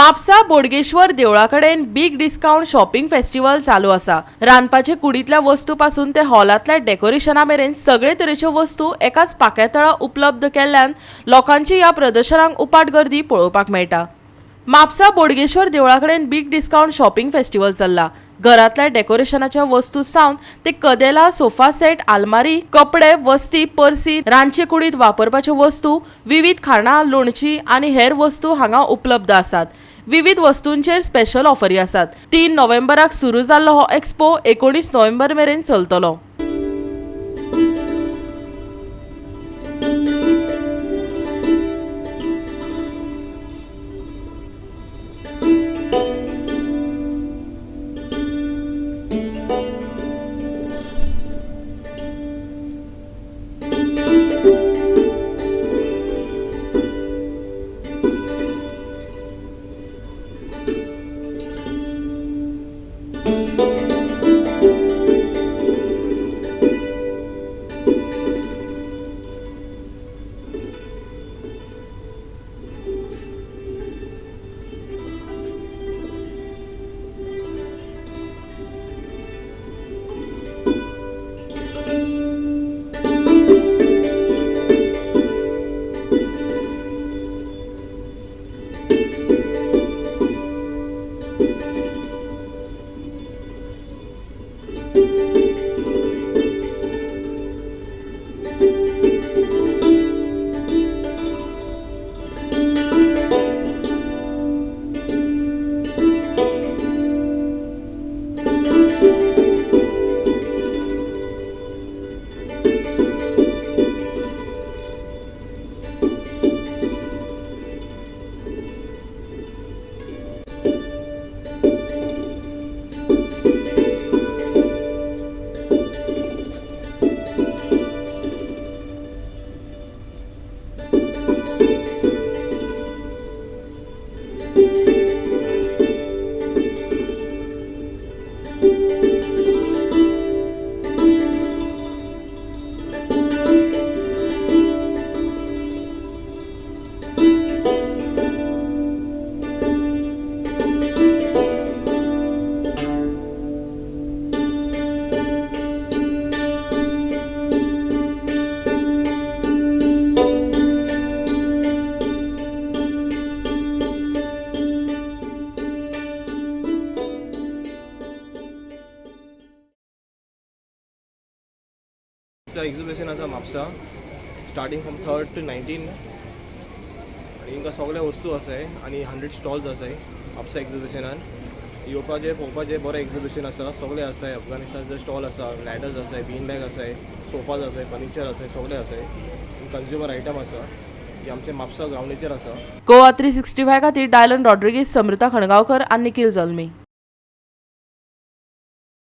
मापसा बोडगेश्वर देवळाकडेन big discount shopping festival चालू आसा। रांदपाचे कुडींतल्या वस्तू पासून ते हॉलांतल्या डेकोरेशना मेरेन सगळे तरेच्यो वस्तू एकाच पाक्यातळा उपलब्ध केल्ल्यान लोकांची ह्या प्रदर्शनाक उपाट गर्दी पळोवपाक मेळटा। मापसा बोडगेश्वर देवळाकडेन बिग डिस्काउंट शॉपिंग फेस्टिवल चल्ला। घरातल्या डेकोरेशनाच्या वस्तू सावन ते कदेला, सोफा सेट, आलमारी, कपडे, वस्ती, पर्सी, रांदचे कुडींत वापरपाच्यो वस्तू, विविध खाणां, लोणची आणि हेर वस्तू हांगा उपलब्ध आसात। विविध वस्तूंचेर स्पेशल ऑफरी आसात। 3 नोव्हेंबराक सुरू जाल्लो हो एक्सपो 19 नोव्हेंबर मेरेन चलतलो। The exhibition आसा Mapusa starting from 3rd to 19 आणि हिंगा सगळे वस्तू आसाय आणि 100 स्टॉल्स आसाय म्हापसा एक्झिबिशनान। येवपाचे पळोवपाचे बरें एक्झिबिशन आसा, सगळे आसाय। अफगानिस्तानचे स्टॉल आसा, लॅडर्स आसाय, बीन बॅग आसाय, सोफाज आसाय, फर्निचर आसाय, सगळे आसाय। कंज्युमर आयटम आसा हे आमचे म्हापसा ग्राउंडीचेर आसा। GOA365 खातीर डायलन रॉड्रिगीस, समृता खणगांवकर आनी निखिल जल्मी।